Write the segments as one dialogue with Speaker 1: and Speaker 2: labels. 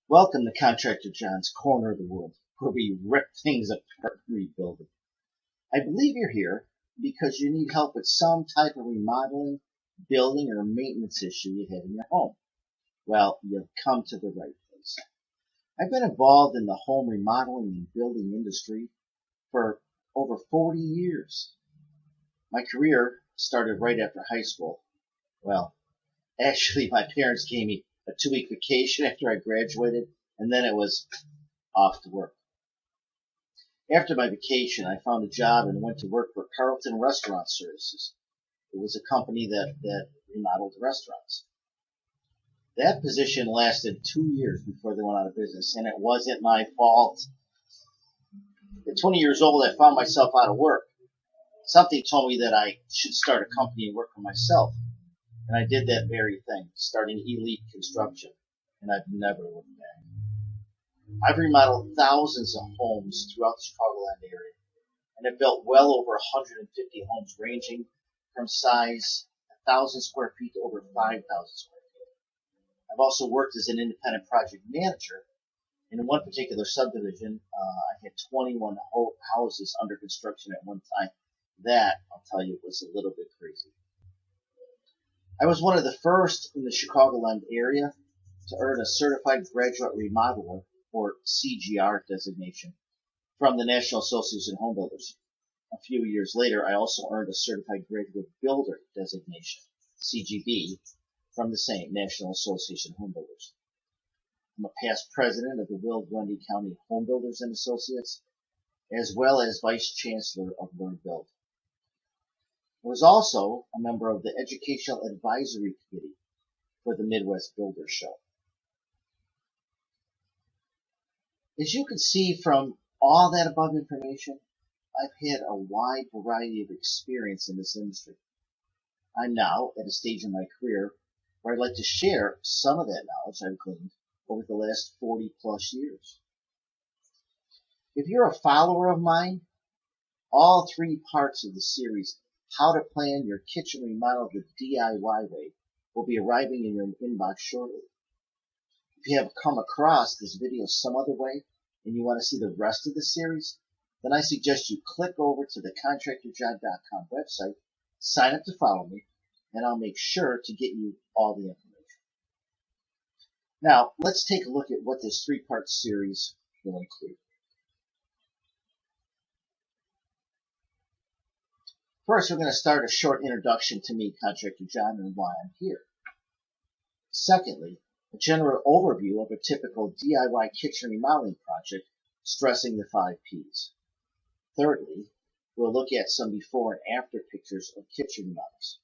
Speaker 1: Welcome to Contractor John's Corner of the World, where we rip things apart and rebuild them. I believe you're here because you need help with some type of remodeling, building, or maintenance issue you have in your home. Well, you've come to the right place. I've been involved in the home remodeling and building industry for over 40 years. My career started right after high school. Well, actually, my parents gave me a 2-week vacation after I graduated, and then it was off to work. After my vacation, I found a job and went to work for Carlton Restaurant Services. It was a company that remodeled restaurants. That position lasted 2 years before they went out of business, and it wasn't my fault. At 20 years old, I found myself out of work. Something told me that I should start a company and work for myself. And I did that very thing, starting Elite Construction, and I've never looked back. I've remodeled thousands of homes throughout the Chicagoland area, and have built well over 150 homes ranging from size 1,000 square feet to over 5,000 square feet. I've also worked as an independent project manager. In one particular subdivision, I had 21 houses under construction at one time. That, I'll tell you, was a little bit crazy. I was one of the first in the Chicagoland area to earn a Certified Graduate Remodeler, or CGR designation, from the National Association of Home Builders. A few years later, I also earned a Certified Graduate Builder designation, CGB, from the same National Association of Home Builders. I'm a past president of the Will Grundy County Home Builders and Associates, as well as Vice Chancellor of Learn Build. I was also a member of the Educational Advisory Committee for the Midwest Builders Show. As you can see from all that above information, I've had a wide variety of experience in this industry. I'm now at a stage in my career where I'd like to share some of that knowledge I've gleaned over the last 40 plus years. If you're a follower of mine, all 3 parts of the series, How to Plan Your Kitchen Remodel the DIY Way, will be arriving in your inbox shortly. If you have come across this video some other way and you want to see the rest of the series, then I suggest you click over to the ContractorJohn.com website, sign up to follow me, and I'll make sure to get you all the information. Now, let's take a look at what this 3-part series will include. First, we're going to start a short introduction to me, Contractor John, and why I'm here. Secondly, a general overview of a typical DIY kitchen remodeling project, stressing the 5 Ps. Thirdly, we'll look at some before and after pictures of kitchen remodels.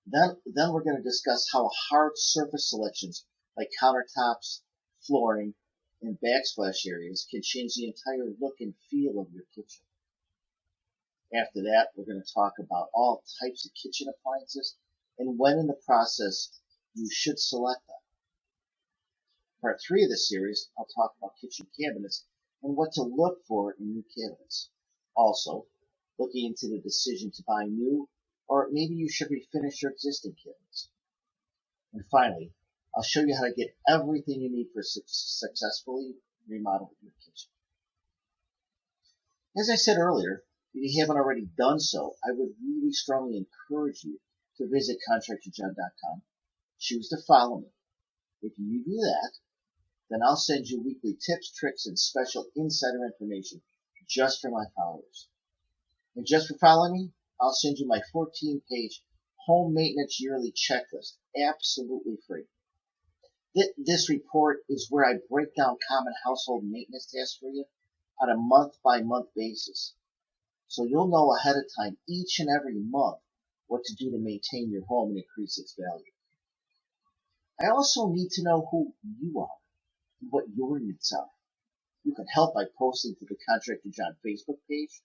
Speaker 1: Then we're going to discuss how hard surface selections like countertops, flooring, and backsplash areas can change the entire look and feel of your kitchen. After that, we're going to talk about all types of kitchen appliances and when in the process you should select them. Part 3 of the series, I'll talk about kitchen cabinets and what to look for in new cabinets. Also, looking into the decision to buy new, or maybe you should refinish your existing cabinets. And finally, I'll show you how to get everything you need for successfully remodeling your kitchen. As I said earlier, if you haven't already done so, I would really strongly encourage you to visit ContractorJohn.com. Choose to follow me. If you do that, then I'll send you weekly tips, tricks, and special insider information just for my followers. And just for following me, I'll send you my 14-page home maintenance yearly checklist, absolutely free. This report is where I break down common household maintenance tasks for you on a month-by-month basis. So you'll know ahead of time each and every month what to do to maintain your home and increase its value. I also need to know who you are and what your needs are. You can help by posting to the Contractor John Facebook page,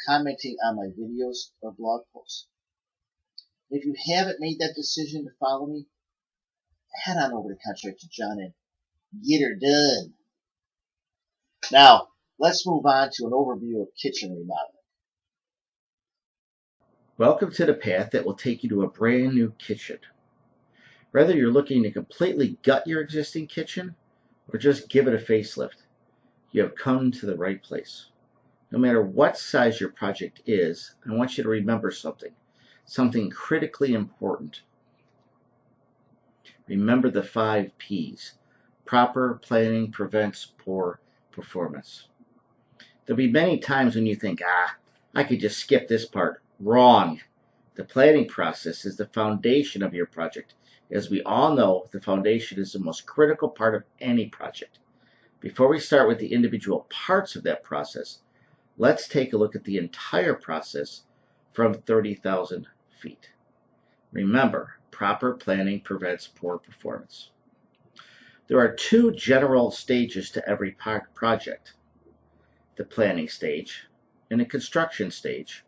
Speaker 1: commenting on my videos or blog posts. If you haven't made that decision to follow me, head on over to Contractor John and get her done. Now, let's move on to an overview of kitchen remodeling. Welcome to the path that will take you to a brand new kitchen.
Speaker 2: Whether you're looking to completely gut your existing kitchen or just give it a facelift, you have come to the right place. No matter what size your project is, I want you to remember something critically important. Remember the 5 P's. Proper planning prevents poor performance. There'll be many times when you think, I could just skip this part. Wrong. The planning process is the foundation of your project. As we all know, the foundation is the most critical part of any project. Before we start with the individual parts of that process, let's take a look at the entire process from 30,000 feet. Remember, proper planning prevents poor performance. There are 2 general stages to every project: the planning stage and the construction stage.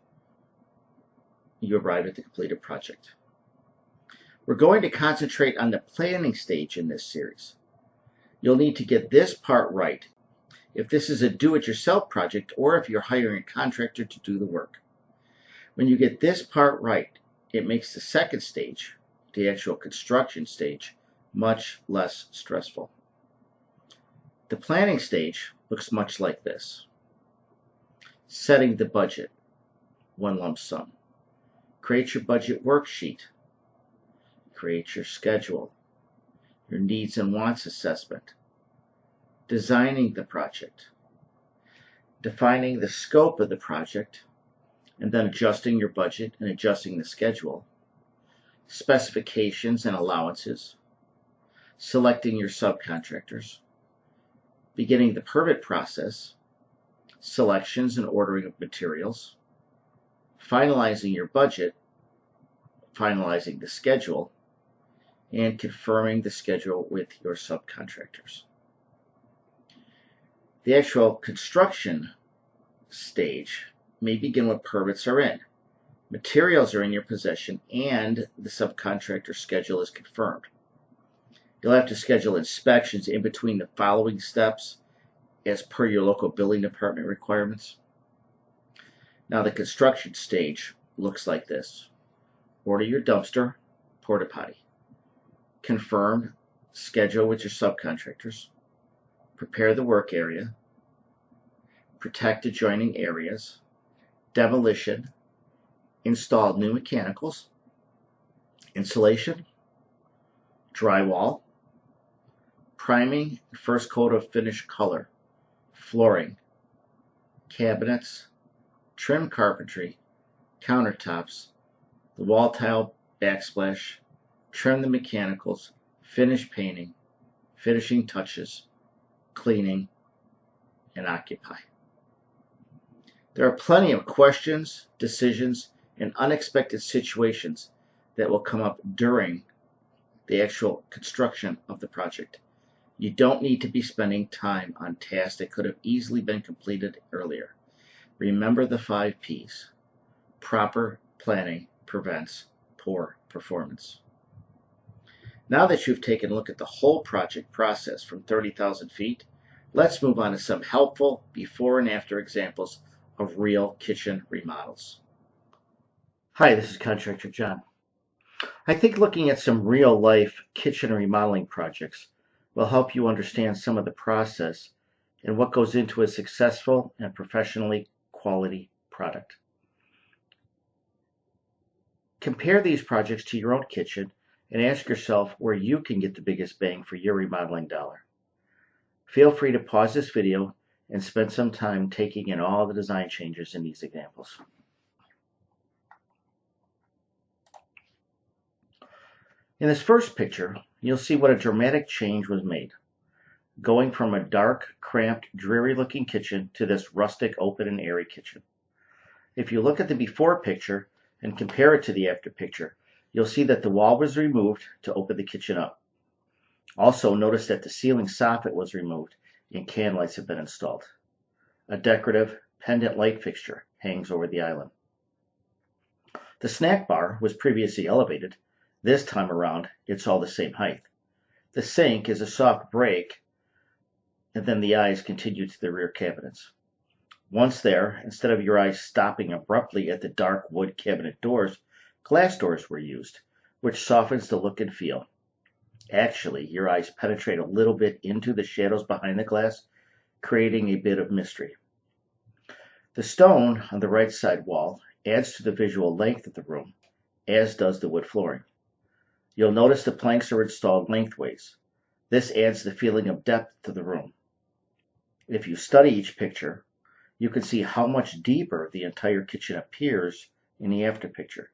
Speaker 2: You arrive at the completed project. We're going to concentrate on the planning stage in this series. You'll need to get this part right if this is a do-it-yourself project or if you're hiring a contractor to do the work. When you get this part right, it makes the second stage, the actual construction stage, much less stressful. The planning stage looks much like this. Setting the budget, one lump sum. Create your budget worksheet. Create your schedule, your needs and wants assessment. Designing the project. Defining the scope of the project, and then adjusting your budget and adjusting the schedule. Specifications and allowances. Selecting your subcontractors. Beginning the permit process. Selections and ordering of materials. Finalizing your budget. Finalizing the schedule. And confirming the schedule with your subcontractors. The actual construction stage may begin when permits are in, materials are in your possession, and the subcontractor schedule is confirmed. You'll have to schedule inspections in between the following steps as per your local building department requirements. Now the construction stage looks like this. Order your dumpster, porta potty. Confirm schedule with your subcontractors. Prepare the work area. Protect adjoining areas. Demolition. Install new mechanicals. Insulation. Drywall. Priming, first coat of finish color. Flooring. Cabinets. Trim carpentry. Countertops. The wall tile backsplash. Trim the mechanicals. Finish painting. Finishing touches. Cleaning, and occupy. There are plenty of questions, decisions, and unexpected situations that will come up during the actual construction of the project. You don't need to be spending time on tasks that could have easily been completed earlier. Remember the 5 P's. Proper planning prevents poor performance. Now that you've taken a look at the whole project process from 30,000 feet, let's move on to some helpful before and after examples of real kitchen remodels. Hi, this is Contractor John. I think looking at some real-life kitchen remodeling projects will help you understand some of the process and what goes into a successful and professionally quality product. Compare these projects to your own kitchen and ask yourself where you can get the biggest bang for your remodeling dollar. Feel free to pause this video and spend some time taking in all the design changes in these examples. In this first picture, you'll see what a dramatic change was made, going from a dark, cramped, dreary-looking kitchen to this rustic, open and airy kitchen. If you look at the before picture and compare it to the after picture, you'll see that the wall was removed to open the kitchen up. Also, notice that the ceiling soffit was removed and can lights have been installed. A decorative pendant light fixture hangs over the island. The snack bar was previously elevated. This time around, it's all the same height. The sink is a soft break, and then the eyes continue to the rear cabinets. Once there, instead of your eyes stopping abruptly at the dark wood cabinet doors, glass doors were used, which softens the look and feel. Actually, your eyes penetrate a little bit into the shadows behind the glass, creating a bit of mystery. The stone on the right side wall adds to the visual length of the room, as does the wood flooring. You'll notice the planks are installed lengthways. This adds the feeling of depth to the room. If you study each picture, you can see how much deeper the entire kitchen appears in the after picture,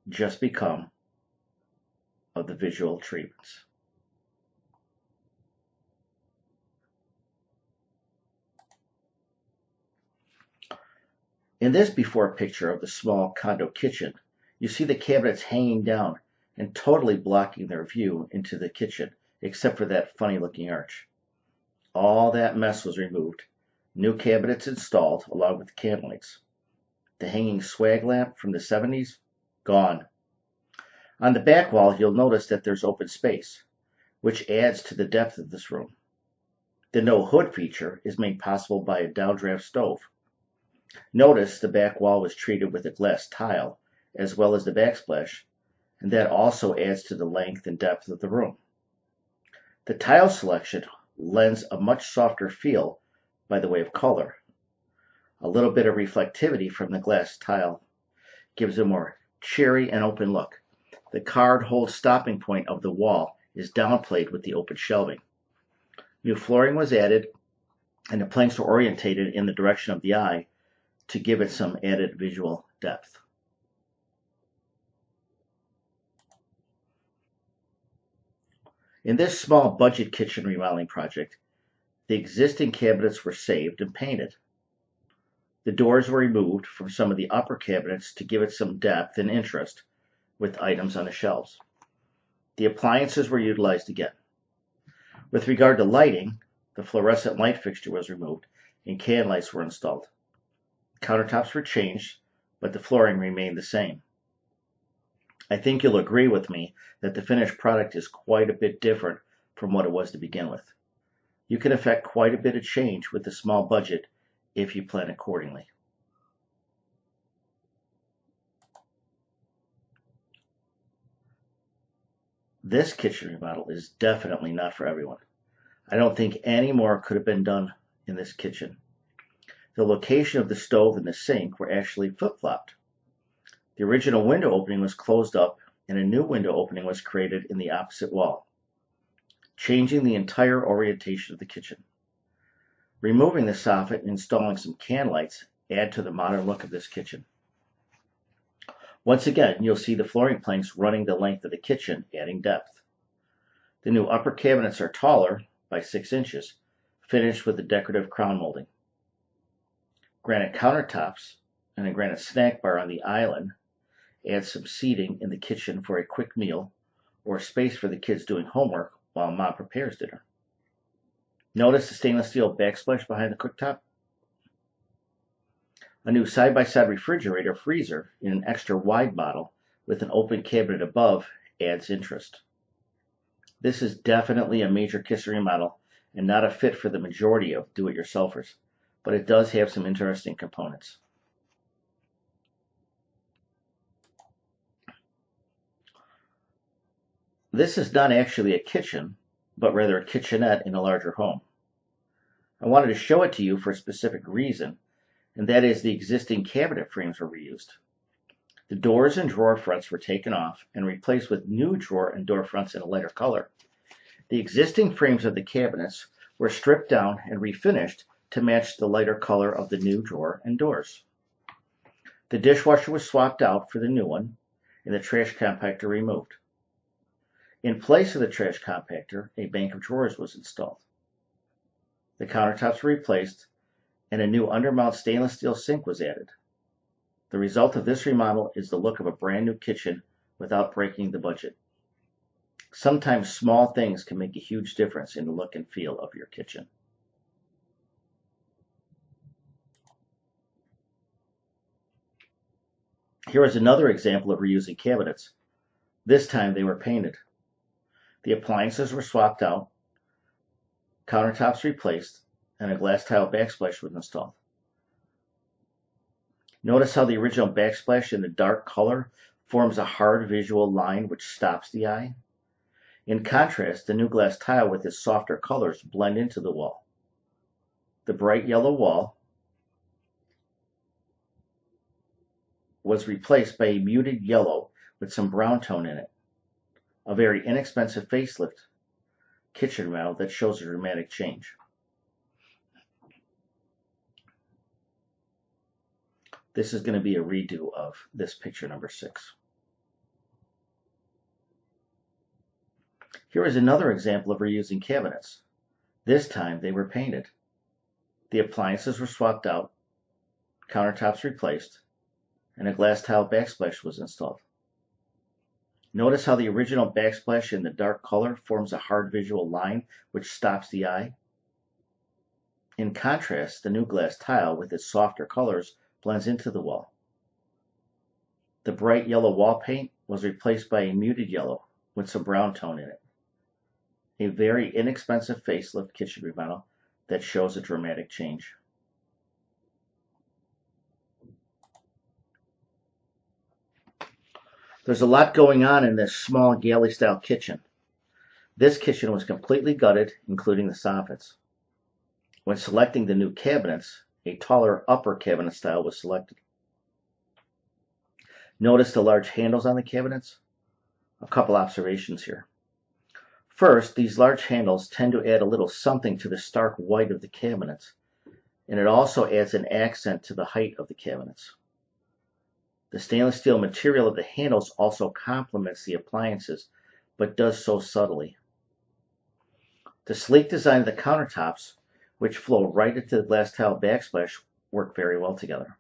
Speaker 2: just because of the visual treatments. In this before picture of the small condo kitchen, you see the cabinets hanging down and totally blocking their view into the kitchen, except for that funny looking arch. All that mess was removed, new cabinets installed along with candle lights. The hanging swag lamp from the 70s, gone. On the back wall, you'll notice that there's open space, which adds to the depth of this room. The no hood feature is made possible by a downdraft stove. Notice the back wall was treated with a glass tile, as well as the backsplash, and that also adds to the length and depth of the room. The tile selection lends a much softer feel by the way of color. A little bit of reflectivity from the glass tile gives a more cheery and open look. The card hold stopping point of the wall is downplayed with the open shelving. New flooring was added, and the planks were orientated in the direction of the eye to give it some added visual depth. In this small budget kitchen remodeling project, the existing cabinets were saved and painted. The doors were removed from some of the upper cabinets to give it some depth and interest with items on the shelves. The appliances were utilized again. With regard to lighting, the fluorescent light fixture was removed and can lights were installed. Countertops were changed, but the flooring remained the same. I think you'll agree with me that the finished product is quite a bit different from what it was to begin with. You can effect quite a bit of change with a small budget if you plan accordingly. This kitchen remodel is definitely not for everyone. I don't think any more could have been done in this kitchen. The location of the stove and the sink were actually flip-flopped. The original window opening was closed up and a new window opening was created in the opposite wall, changing the entire orientation of the kitchen. Removing the soffit and installing some can lights add to the modern look of this kitchen. Once again, you'll see the flooring planks running the length of the kitchen, adding depth. The new upper cabinets are taller by 6 inches, finished with a decorative crown molding. Granite countertops and a granite snack bar on the island add some seating in the kitchen for a quick meal or space for the kids doing homework while mom prepares dinner. Notice the stainless steel backsplash behind the cooktop? A new side-by-side refrigerator freezer in an extra wide model with an open cabinet above adds interest. This is definitely a major kitchen remodel and not a fit for the majority of do-it-yourselfers, but it does have some interesting components. This is not actually a kitchen, but rather a kitchenette in a larger home. I wanted to show it to you for a specific reason, and that is the existing cabinet frames were reused. The doors and drawer fronts were taken off and replaced with new drawer and door fronts in a lighter color. The existing frames of the cabinets were stripped down and refinished to match the lighter color of the new drawer and doors. The dishwasher was swapped out for the new one, and the trash compactor removed. In place of the trash compactor, a bank of drawers was installed. The countertops were replaced, and a new undermount stainless steel sink was added. The result of this remodel is the look of a brand new kitchen without breaking the budget. Sometimes small things can make a huge difference in the look and feel of your kitchen. Here is another example of reusing cabinets. This time they were painted. The appliances were swapped out, countertops replaced, and a glass tile backsplash was installed. Notice how the original backsplash in the dark color forms a hard visual line which stops the eye? In contrast, the new glass tile with its softer colors blend into the wall. The bright yellow wall was replaced by a muted yellow with some brown tone in it. A very inexpensive facelift kitchen remodel that shows a dramatic change. This is going to be a redo of this picture number 6. Here is another example of reusing cabinets. This time they were painted. The appliances were swapped out, countertops replaced, and a glass tile backsplash was installed. Notice how the original backsplash in the dark color forms a hard visual line which stops the eye. In contrast, the new glass tile with its softer colors blends into the wall. The bright yellow wall paint was replaced by a muted yellow with some brown tone in it. A very inexpensive facelift kitchen remodel that shows a dramatic change. There's a lot going on in this small galley-style kitchen. This kitchen was completely gutted, including the soffits. When selecting the new cabinets, a taller upper cabinet style was selected. Notice the large handles on the cabinets? A couple observations here. First, these large handles tend to add a little something to the stark white of the cabinets, and it also adds an accent to the height of the cabinets. The stainless steel material of the handles also complements the appliances, but does so subtly. The sleek design of the countertops, which flow right into the glass tile backsplash, work very well together.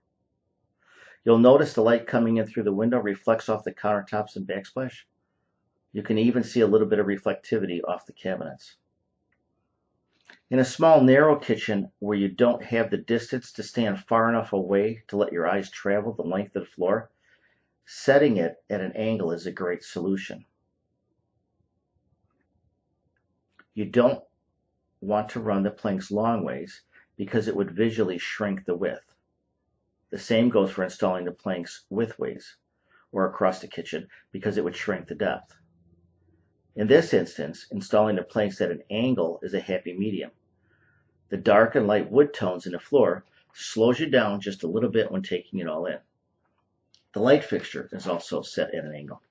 Speaker 2: You'll notice the light coming in through the window reflects off the countertops and backsplash. You can even see a little bit of reflectivity off the cabinets. In a small narrow kitchen where you don't have the distance to stand far enough away to let your eyes travel the length of the floor, setting it at an angle is a great solution. You don't want to run the planks long ways because it would visually shrink the width. The same goes for installing the planks widthways or across the kitchen because it would shrink the depth. In this instance, installing the planks at an angle is a happy medium. The dark and light wood tones in the floor slows you down just a little bit when taking it all in. The light fixture is also set at an angle.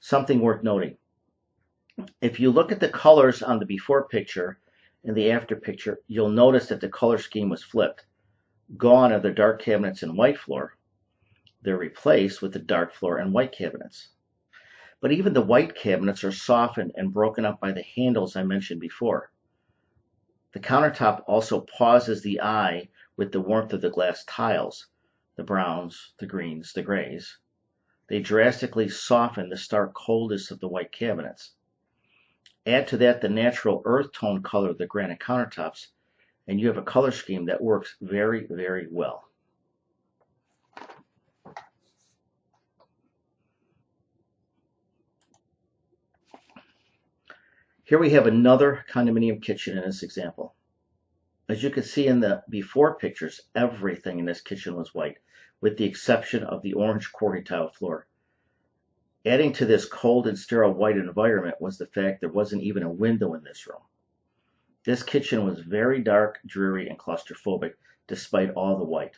Speaker 2: Something worth noting. If you look at the colors on the before picture and the after picture, you'll notice that the color scheme was flipped. Gone are the dark cabinets and white floor. They're replaced with the dark floor and white cabinets. But even the white cabinets are softened and broken up by the handles I mentioned before. The countertop also pauses the eye with the warmth of the glass tiles, the browns, the greens, the grays. They drastically soften the stark coldness of the white cabinets. Add to that the natural earth tone color of the granite countertops, and you have a color scheme that works very, very well. Here we have another condominium kitchen in this example. As you can see in the before pictures, everything in this kitchen was white, with the exception of the orange quartz tile floor. Adding to this cold and sterile white environment was the fact there wasn't even a window in this room. This kitchen was very dark, dreary, and claustrophobic, despite all the white.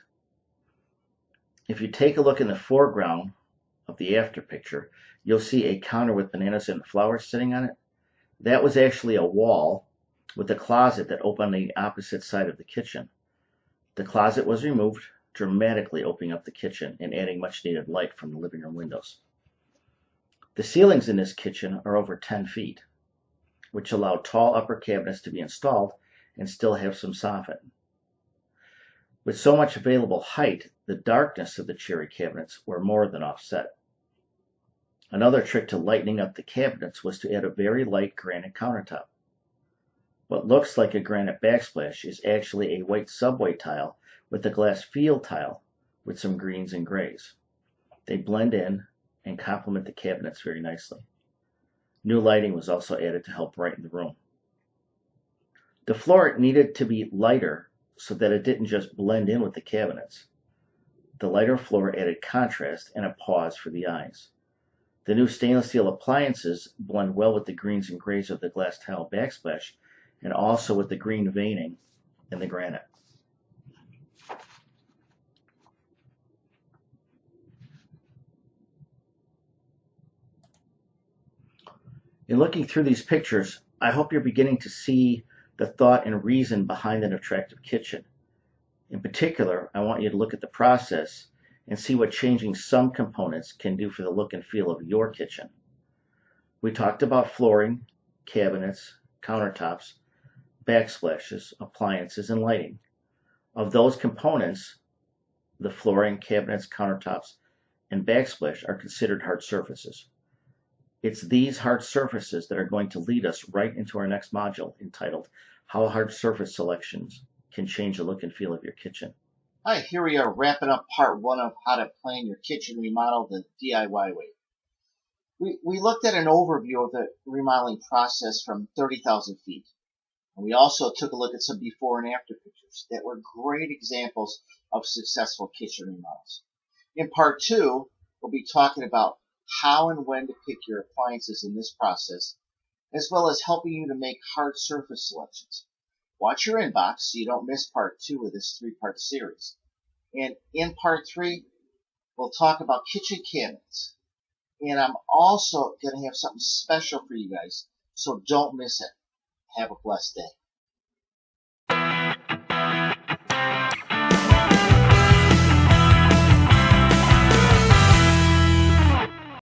Speaker 2: If you take a look in the foreground of the after picture, you'll see a counter with bananas and flowers sitting on it. That was actually a wall with a closet that opened on the opposite side of the kitchen. The closet was removed, dramatically opening up the kitchen and adding much needed light from the living room windows. The ceilings in this kitchen are over 10 feet, which allow tall upper cabinets to be installed and still have some soffit. With so much available height, the darkness of the cherry cabinets were more than offset. Another trick to lightening up the cabinets was to add a very light granite countertop. What looks like a granite backsplash is actually a white subway tile with a glass field tile with some greens and grays. They blend in and complement the cabinets very nicely. New lighting was also added to help brighten the room. The floor needed to be lighter so that it didn't just blend in with the cabinets. The lighter floor added contrast and a pause for the eyes. The new stainless steel appliances blend well with the greens and grays of the glass tile backsplash and also with the green veining in the granite. In looking through these pictures, I hope you're beginning to see the thought and reason behind an attractive kitchen. In particular, I want you to look at the process and see what changing some components can do for the look and feel of your kitchen. We talked about flooring, cabinets, countertops, backsplashes, appliances, and lighting. Of those components, the flooring, cabinets, countertops, and backsplash are considered hard surfaces. It's these hard surfaces that are going to lead us right into our next module entitled How Hard Surface Selections Can Change the Look and Feel of Your Kitchen.
Speaker 1: All right, here we are wrapping up part 1 of how to plan your kitchen remodel the DIY way. We looked at an overview of the remodeling process from 30,000 feet. And we also took a look at some before and after pictures that were great examples of successful kitchen remodels. In part 2, we'll be talking about how and when to pick your appliances in this process, as well as helping you to make hard surface selections. Watch your inbox so you don't miss part 2 of this 3-part series. And in part 3, we'll talk about kitchen cabinets. And I'm also going to have something special for you guys, so don't miss it. Have a blessed day.